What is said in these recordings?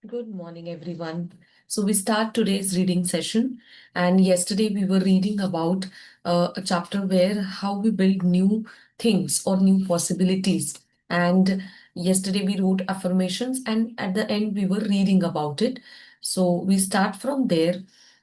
Good morning, everyone. So, we start today's reading session. And yesterday, we were reading about a chapter where how we build new things or new possibilities. And yesterday, we wrote affirmations, and at the end, we were reading about it. So, we start from there,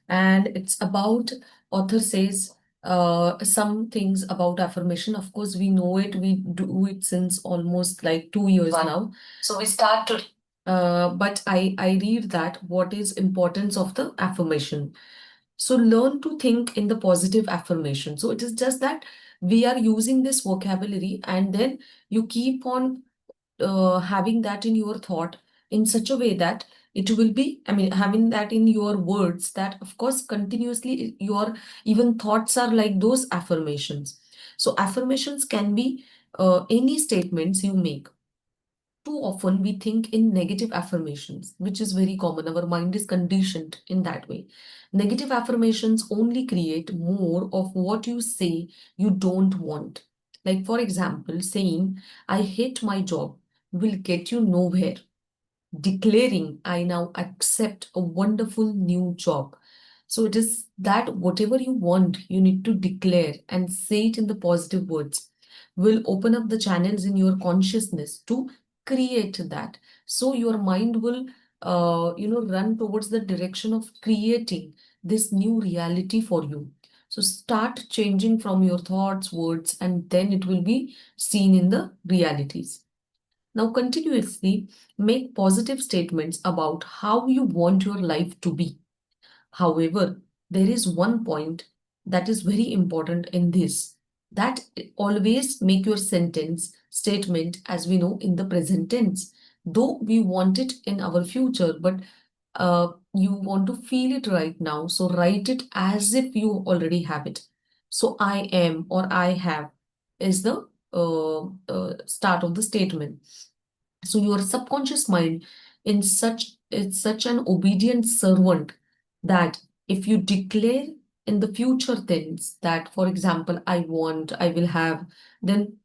and it's about author says some things about affirmation. Of course, we know it, we do it since almost like 2 years now. So, we start to but I read that what is importance of the affirmation. So learn to think in the positive affirmation. So it is just that we are using this vocabulary and then you keep on having that in your thought in such a way that it will be, I mean, having that in your words that of course continuously your even thoughts are like those affirmations. So affirmations can be any statements you make. Too often we think in negative affirmations, which is very common. Our mind is conditioned in that way. Negative affirmations only create more of what you say you don't want. Like, for example, saying, I hate my job will get you nowhere. Declaring, I now accept a wonderful new job. So it is that whatever you want, you need to declare and say it in the positive words. Will open up the channels in your consciousness to create that. So your mind will, run towards the direction of creating this new reality for you. So start changing from your thoughts, words, and then it will be seen in the realities. Now, continuously make positive statements about how you want your life to be. However, there is one point that is very important in this, that always make your sentence statement, as we know, in the present tense. Though we want it in our future, but you want to feel it right now, so write it as if you already have it. So I am or I have is the start of the statement. So your subconscious mind in such is such an obedient servant that if you declare in the future things that, for example, I want, I will have, then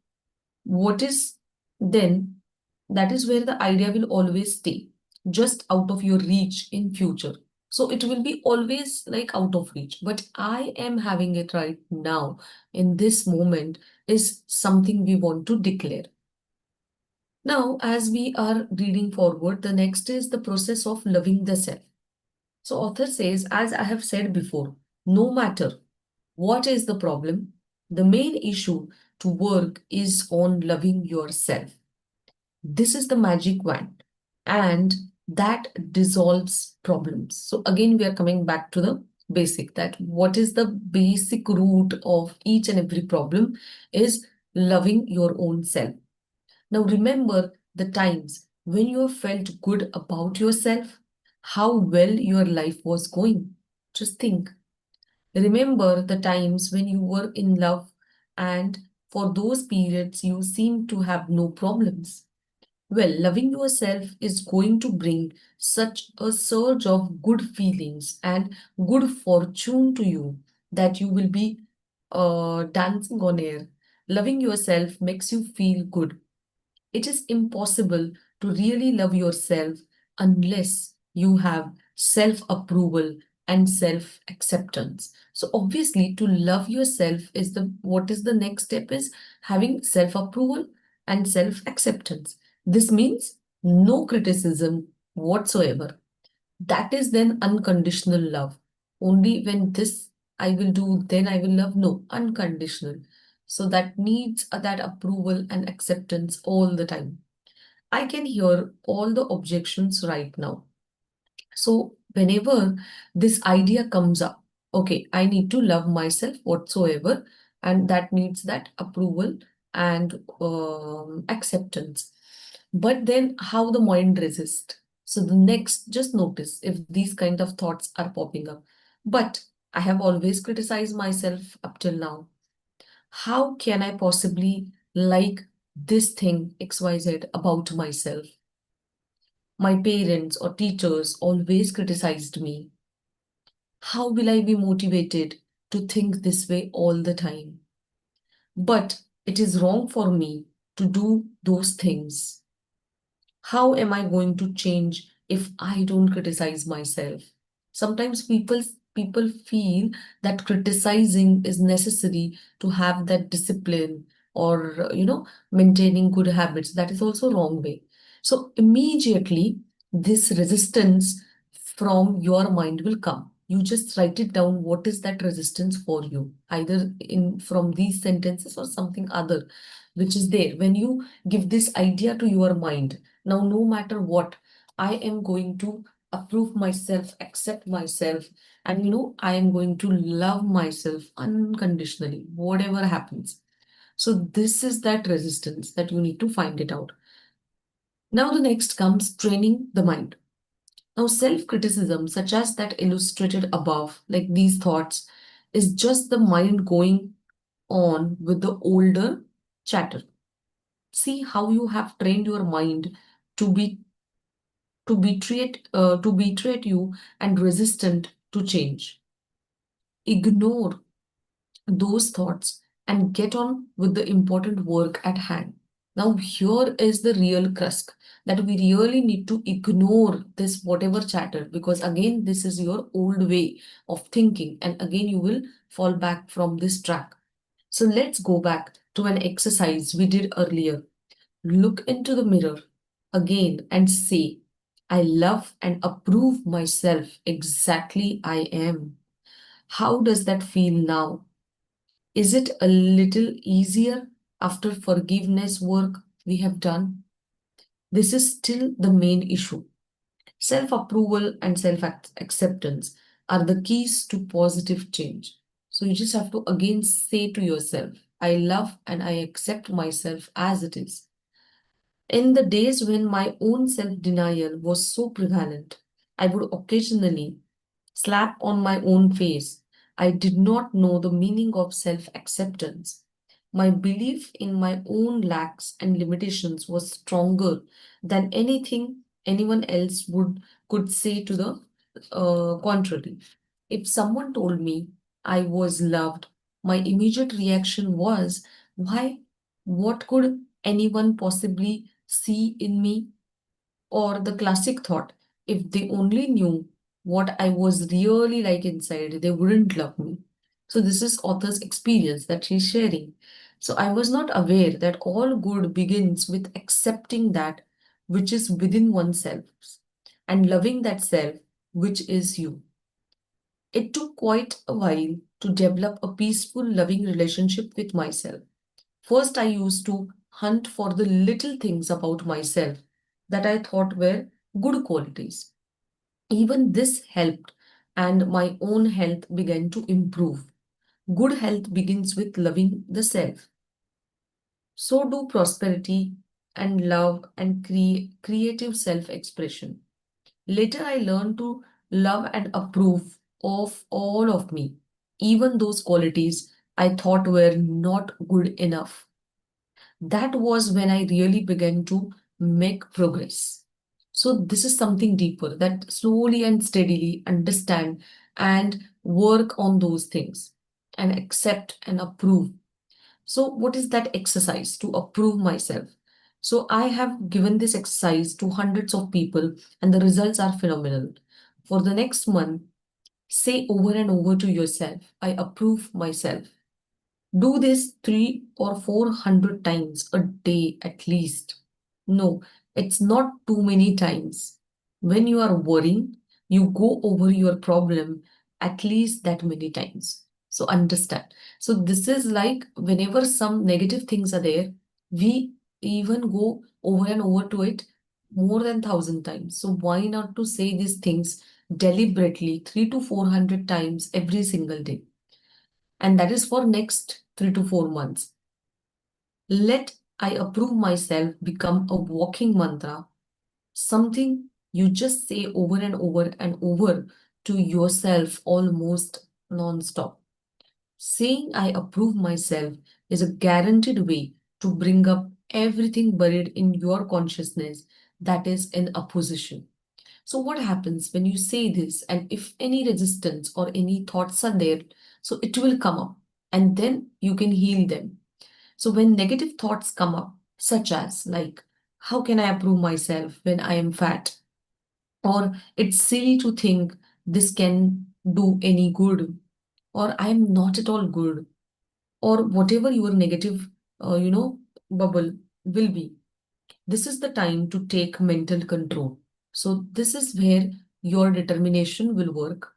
what is then that is where the idea will always stay, just out of your reach in future. So it will be always like out of reach. But I am having it right now in this moment is something we want to declare. Now, as we are reading forward, the next is the process of loving the self. So, author says, as I have said before, no matter what is the problem, the main issue to work is on loving yourself. This is the magic wand, and that dissolves problems. So, again, we are coming back to the basic that what is the basic root of each and every problem is loving your own self. Now remember the times when you felt good about yourself, how well your life was going. Just think. Remember the times when you were in love and for those periods you seemed to have no problems. Well, loving yourself is going to bring such a surge of good feelings and good fortune to you that you will be dancing on air. Loving yourself makes you feel good. It is impossible to really love yourself unless you have self approval and self acceptance. So obviously to love yourself is the what is the next step is having self approval and self acceptance. This means no criticism whatsoever. That is then unconditional love. Only when this I will do, then I will love. No, unconditional. So that needs that approval and acceptance all the time. I can hear all the objections right now. So whenever this idea comes up, okay, I need to love myself whatsoever, and that needs that approval and acceptance. But then how the mind resists. So the next, just notice if these kind of thoughts are popping up. But I have always criticized myself up till now. How can I possibly like this thing XYZ about myself? My parents or teachers always criticized me. How will I be motivated to think this way all the time? But it is wrong for me to do those things. How am I going to change if I don't criticize myself? Sometimes people feel that criticizing is necessary to have that discipline or maintaining good habits. That is also wrong way. So immediately this resistance from your mind will come. You just write it down. What is that resistance for you? Either in from these sentences or something other, which is there. When you give this idea to your mind, now no matter what, I am going to approve myself, accept myself, and I am going to love myself unconditionally, whatever happens. So this is that resistance that you need to find it out. Now the next comes training the mind. Now, self criticism, such as that illustrated above, like these thoughts, is just the mind going on with the older chatter. See how you have trained your mind to be to betray you and resistant to change. Ignore those thoughts and get on with the important work at hand. Now, here is the real crux that we really need to ignore this whatever chatter, because again, this is your old way of thinking, and again, you will fall back from this track. So, let's go back to an exercise we did earlier. Look into the mirror again and say, I love and approve myself exactly I am. How does that feel now? Is it a little easier after forgiveness work we have done? This is still the main issue. Self approval and self acceptance are the keys to positive change. So you just have to again say to yourself, I love and I accept myself as it is. In the days when my own self denial was so prevalent, I would occasionally slap on my own face. I did not know the meaning of self acceptance. My belief in my own lacks and limitations was stronger than anything anyone else could say to the contrary. If someone told me I was loved, my immediate reaction was, why? What could anyone possibly see in me? Or the classic thought, if they only knew what I was really like inside, they wouldn't love me. So, this is author's experience that she's sharing. So, I was not aware that all good begins with accepting that which is within oneself and loving that self which is you. It took quite a while to develop a peaceful, loving relationship with myself. First, I used to hunt for the little things about myself that I thought were good qualities. Even this helped, and my own health began to improve. Good health begins with loving the self. So do prosperity and love and creative self expression. Later, I learned to love and approve of all of me, even those qualities I thought were not good enough. That was when I really began to make progress. So, this is something deeper that slowly and steadily understand and work on those things and accept and approve. So, what is that exercise to approve myself? So, I have given this exercise to hundreds of people, and the results are phenomenal. For the next month, say over and over to yourself, I approve myself. Do this 3 or 400 times a day at least. No, it's not too many times. When you are worrying, you go over your problem at least that many times. So understand. So this is like whenever some negative things are there, we even go over and over to it more than 1,000 times. So why not to say these things deliberately 3 to 400 times every single day? And that is for next 3 to 4 months. Let I approve myself become a walking mantra, something you just say over and over and over to yourself almost non-stop. Saying I approve myself is a guaranteed way to bring up everything buried in your consciousness that is in opposition. So, what happens when you say this, and if any resistance or any thoughts are there, so it will come up and then you can heal them. So, when negative thoughts come up, such as like, how can I approve myself when I am fat? or it's silly to think this can do any good, or I'm not at all good, or whatever your negative, bubble will be. This is the time to take mental control. So, this is where your determination will work,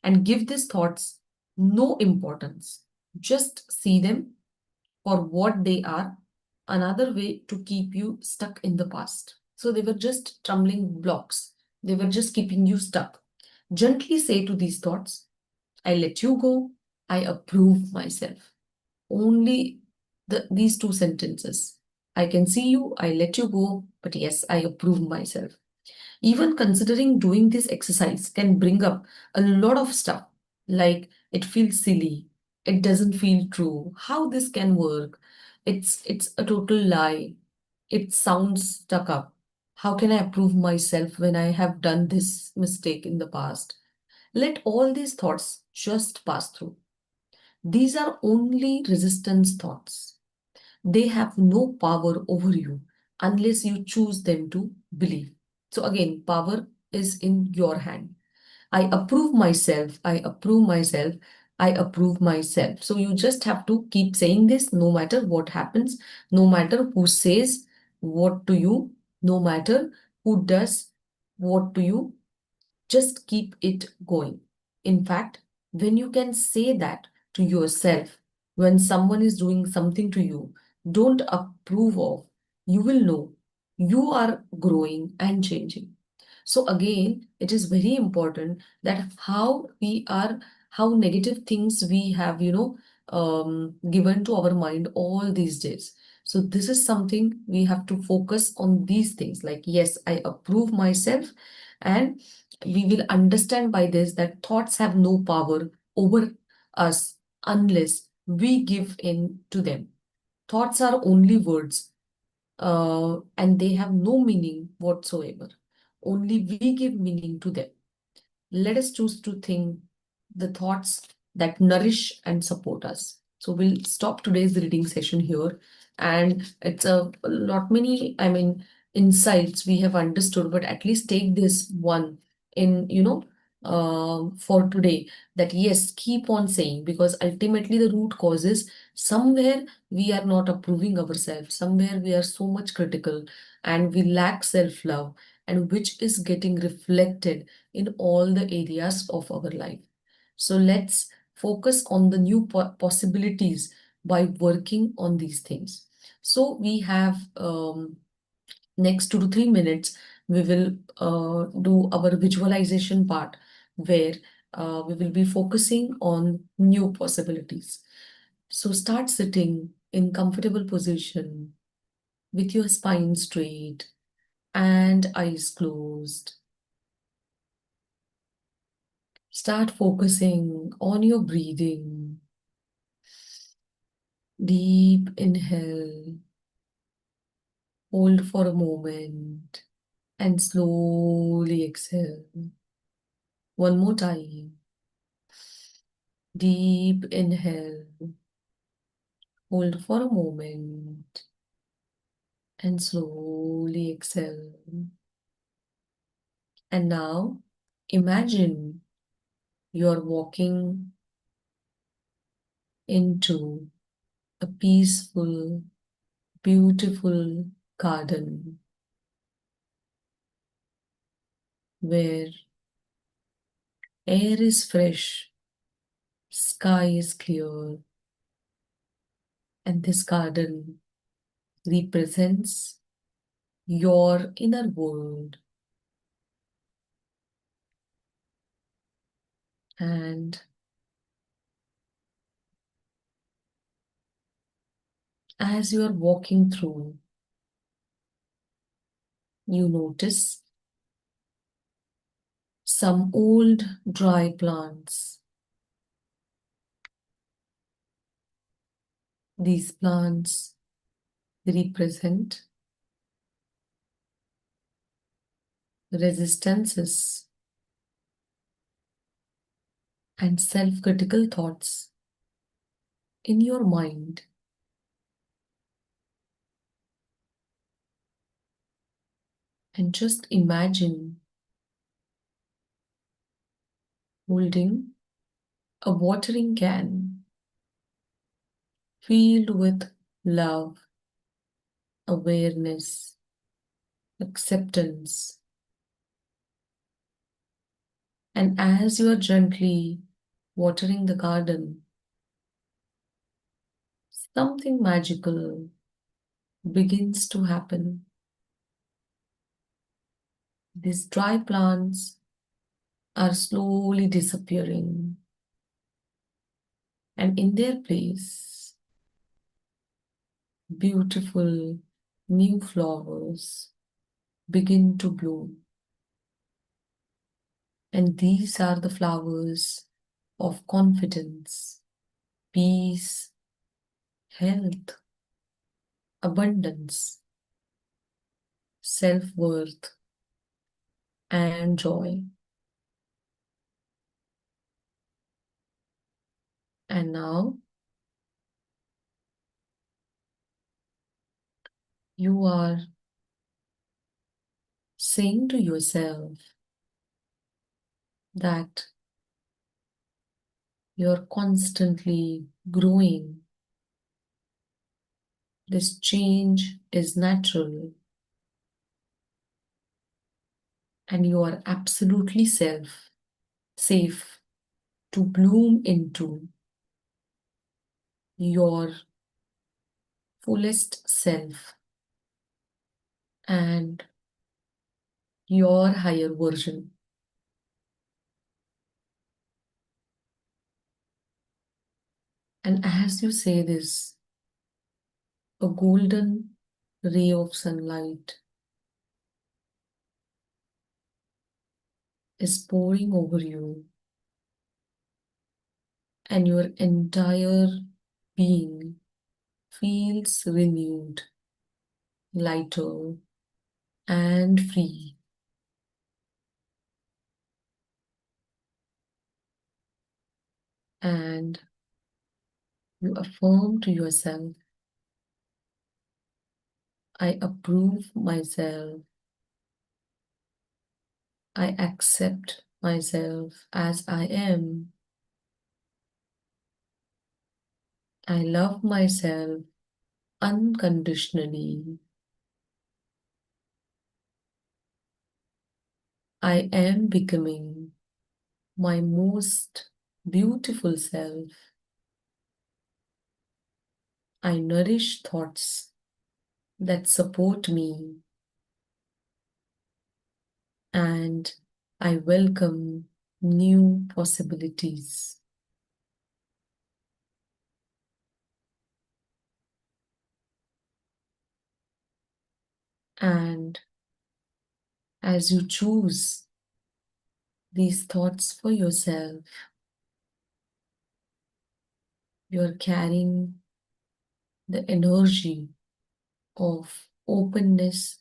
and give these thoughts no importance. Just see them for what they are, another way to keep you stuck in the past. So, they were just stumbling blocks, they were just keeping you stuck. Gently say to these thoughts, I let you go, I approve myself. Only these two sentences. I can see you, I let you go, but yes, I approve myself. Even considering doing this exercise can bring up a lot of stuff, like it feels silly, it doesn't feel true, how this can work, it's a total lie, it sounds stuck up. How can I approve myself when I have done this mistake in the past? Let all these thoughts just pass through. These are only resistance thoughts. They have no power over you unless you choose them to believe. So, again, power is in your hand. I approve myself, I approve myself, I approve myself. So, you just have to keep saying this no matter what happens, no matter who says what to you, no matter who does what to you, just keep it going. In fact, when you can say that to yourself, when someone is doing something to you, don't approve of, you will know you are growing and changing. So again, it is very important that how negative things we have, given to our mind all these days. So this is something we have to focus on these things. Like, yes, I approve myself, and we will understand by this that thoughts have no power over us unless we give in to them. Thoughts are only words, and they have no meaning whatsoever. Only we give meaning to them. Let us choose to think the thoughts that nourish and support us. So we'll stop today's reading session here. And it's a lot many, insights we have understood, but at least take this one in, for today, that yes, keep on saying, because ultimately the root cause is somewhere we are not approving ourselves, somewhere we are so much critical and we lack self-love, and which is getting reflected in all the areas of our life. So let's focus on the new possibilities by working on these things. So we have next 2 to 3 minutes, we will do our visualization part, where we will be focusing on new possibilities. So start sitting in comfortable position with your spine straight and eyes closed. Start focusing on your breathing. Deep inhale, hold for a moment, and slowly exhale. One more time. Deep inhale, hold for a moment, and slowly exhale. And now imagine you're walking into a peaceful, beautiful garden where air is fresh, sky is clear, and this garden represents your inner world. And as you are walking through, you notice some old dry plants. These plants represent resistances and self critical thoughts in your mind. And just imagine holding a watering can filled with love, awareness, acceptance. And as you are gently watering the garden, something magical begins to happen. These dry plants are slowly disappearing, and in their place, beautiful new flowers begin to bloom. And these are the flowers of confidence, peace, health, abundance, self worth, and joy. And now you are saying to yourself that you're constantly growing. This change is natural, and you are absolutely safe to bloom into your fullest self and your higher version. And as you say this, a golden ray of sunlight is pouring over you, and your entire being feels renewed, lighter, and free. And you affirm to yourself, I approve myself, I accept myself as I am, I love myself unconditionally, I am becoming my most beautiful self. I nourish thoughts that support me, and I welcome new possibilities. And as you choose these thoughts for yourself, you're carrying the energy of openness,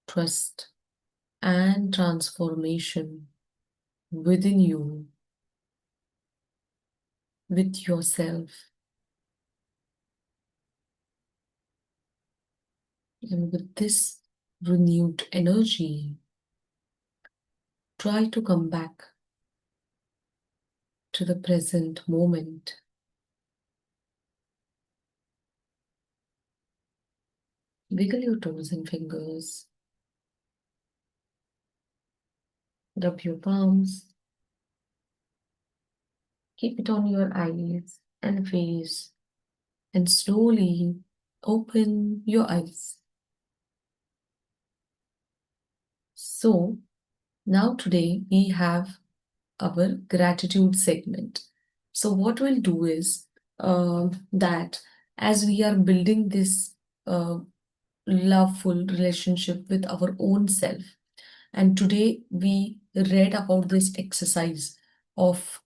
trust, and transformation within you with yourself. And with this renewed energy, try to come back to the present moment. Wiggle your toes and fingers, rub your palms, keep it on your eyes and face, and slowly open your eyes. So, now today we have our gratitude segment. So, what we'll do is that as we are building this uh, loveful relationship with our own self, and today we read about this exercise of,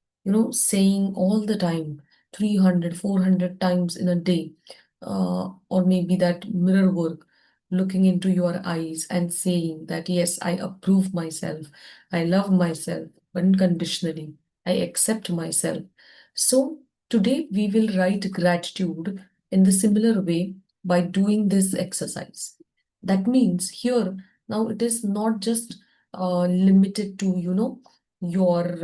saying all the time 300, 400 times in a day, or maybe that mirror work, looking into your eyes and saying that, yes, I approve myself, I love myself unconditionally, I accept myself. So today we will write gratitude in the similar way by doing this exercise. That means here now it is not just limited to, your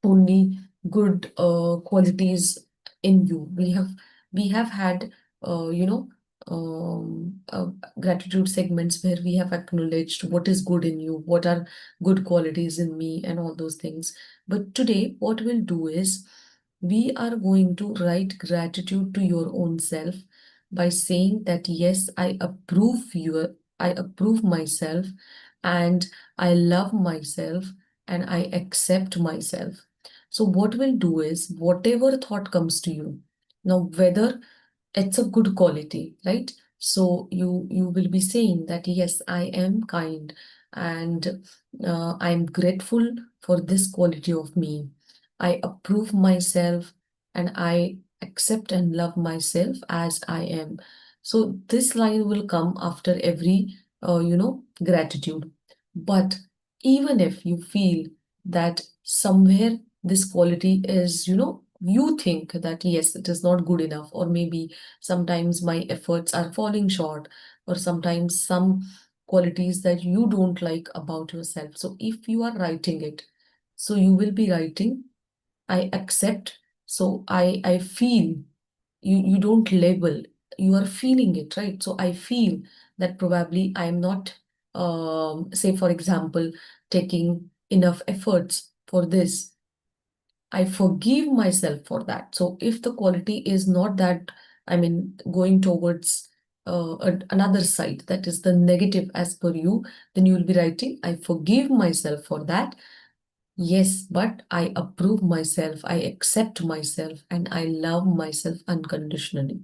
only good qualities in you. We have had you know gratitude segments where we have acknowledged what is good in you, what are good qualities in me, and all those things. But today, what we'll do is we are going to write gratitude to your own self by saying that yes, I approve myself, and I love myself, and I accept myself. So what we'll do is whatever thought comes to you, now whether it's a good quality, right? So you will be saying that yes, I am kind, and I'm grateful for this quality of me. I approve myself, and I accept and love myself as I am. So this line will come after every gratitude. But even if you feel that somewhere this quality is, you think that yes, it is not good enough, or maybe sometimes my efforts are falling short, or sometimes some qualities that you don't like about yourself. So if you are writing it, so you will be writing, I accept, so I feel. You don't label, you are feeling it, right? So I feel that probably I'm not, say for example, taking enough efforts for this. I forgive myself for that. So if the quality is not that, I mean, going towards another side, that is the negative as per you, then you will be writing, I forgive myself for that. Yes, but I approve myself, I accept myself, and I love myself unconditionally.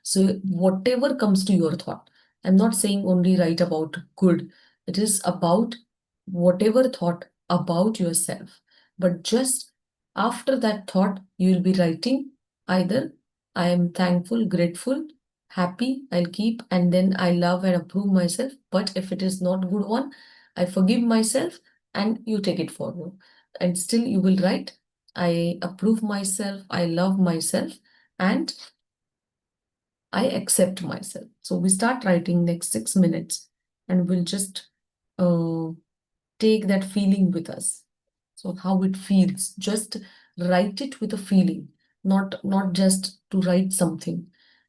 So, whatever comes to your thought, I'm not saying only write about good, it is about whatever thought about yourself. But just after that thought, you will be writing either I am thankful, grateful, happy, I'll keep, and then I love and approve myself. But if it is not good one, I forgive myself, and you take it forward. And still you will write, I approve myself, I love myself, and I accept myself. So we start writing next 6 minutes, and we'll just uh, take that feeling with us. So how it feels, just write it with a feeling, not just to write something,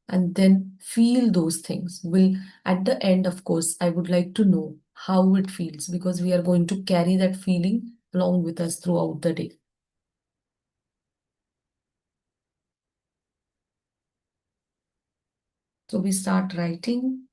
and then feel those things. Will At the end, of course, I would like to know how it feels, because we are going to carry that feeling along with us throughout the day. So we start writing.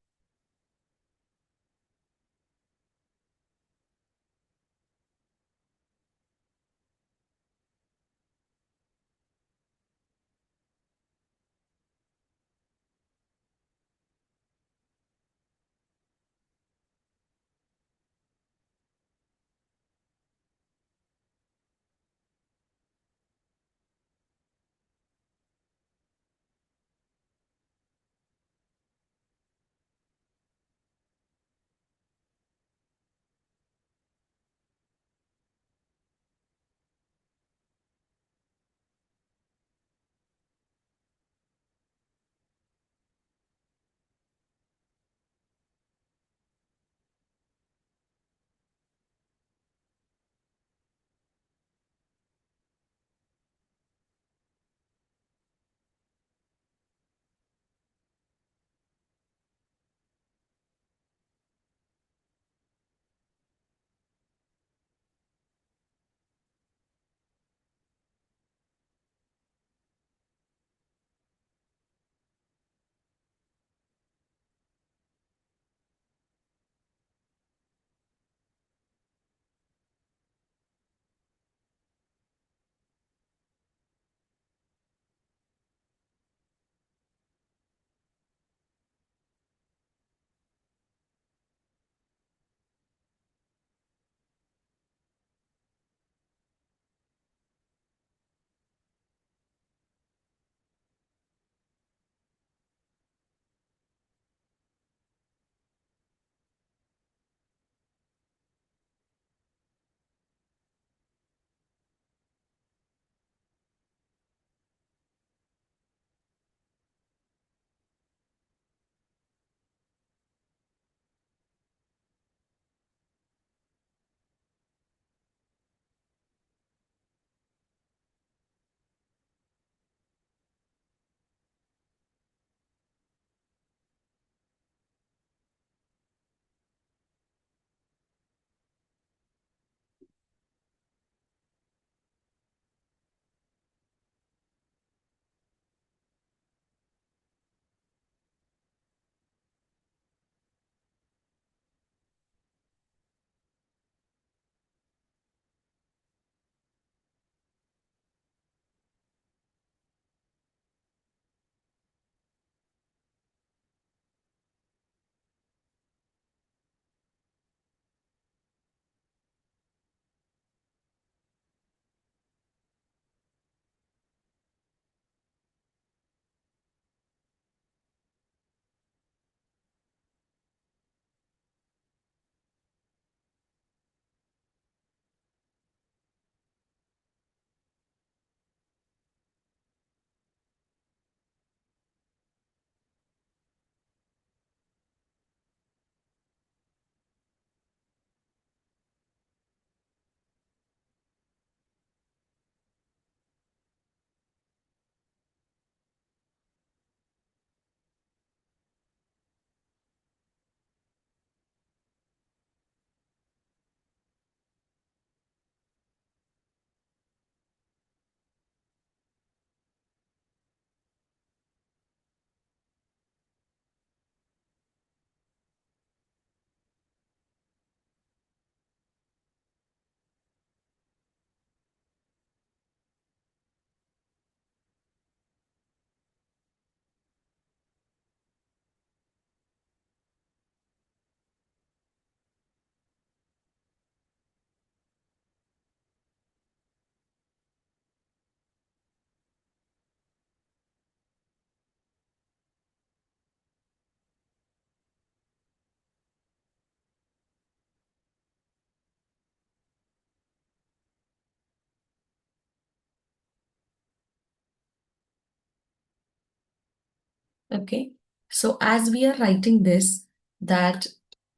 Okay. So as we are writing this, that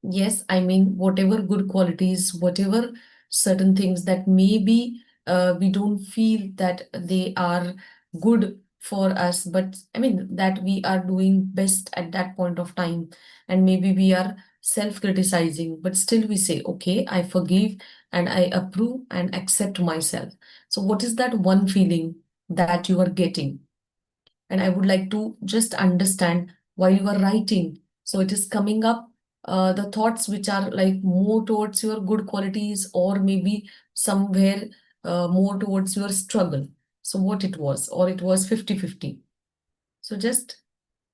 yes, I mean, whatever good qualities, whatever certain things that maybe we don't feel that they are good for us, but I mean, that we are doing best at that point of time. And maybe we are self-criticizing, but still we say, okay, I forgive and I approve and accept myself. So what is that one feeling that you are getting? And I would like to just understand while you are writing. So it is coming up the thoughts which are like more towards your good qualities, or maybe somewhere more towards your struggle. So what it was, or it was 50-50. So just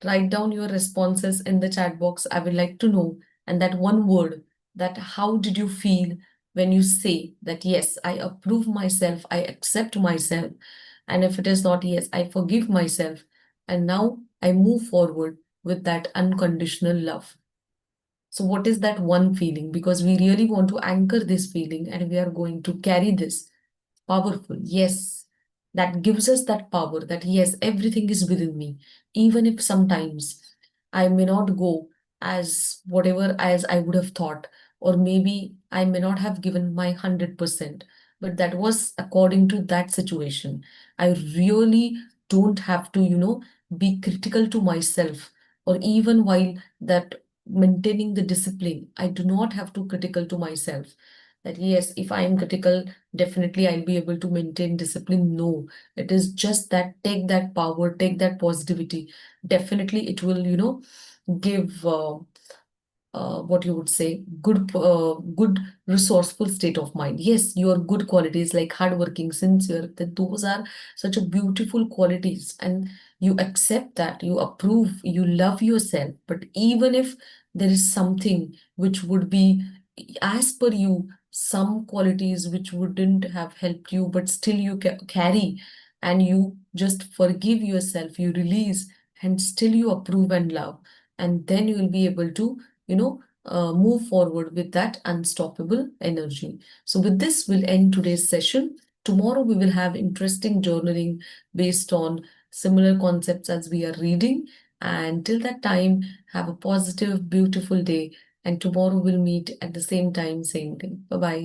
write down your responses in the chat box. I would like to know. And that one word, that how did you feel when you say that, yes, I approve myself, I accept myself. And if it is not, yes, I forgive myself. And now I move forward with that unconditional love. So, what is that one feeling? Because we really want to anchor this feeling and we are going to carry this powerful. Yes, that gives us that power that yes, everything is within me. Even if sometimes I may not go as whatever as I would have thought, or maybe I may not have given my 100%, but that was according to that situation. I really don't have to, be critical to myself, or even while that maintaining the discipline, I do not have to critical to myself. That yes, if I am critical, definitely I'll be able to maintain discipline. No, it is just that take that power, take that positivity. Definitely it will, give what you would say, good resourceful state of mind. Yes, your good qualities like hardworking, sincere, that those are such a beautiful qualities, and you accept that, you approve, you love yourself. But even if there is something which would be, as per you, some qualities which wouldn't have helped you, but still you carry, and you just forgive yourself, you release, and still you approve and love, and then you will be able to move forward with that unstoppable energy. So, with this, we'll end today's session. Tomorrow, we will have interesting journaling based on similar concepts as we are reading. And till that time, have a positive, beautiful day. And tomorrow, we'll meet at the same time, same thing. Bye bye.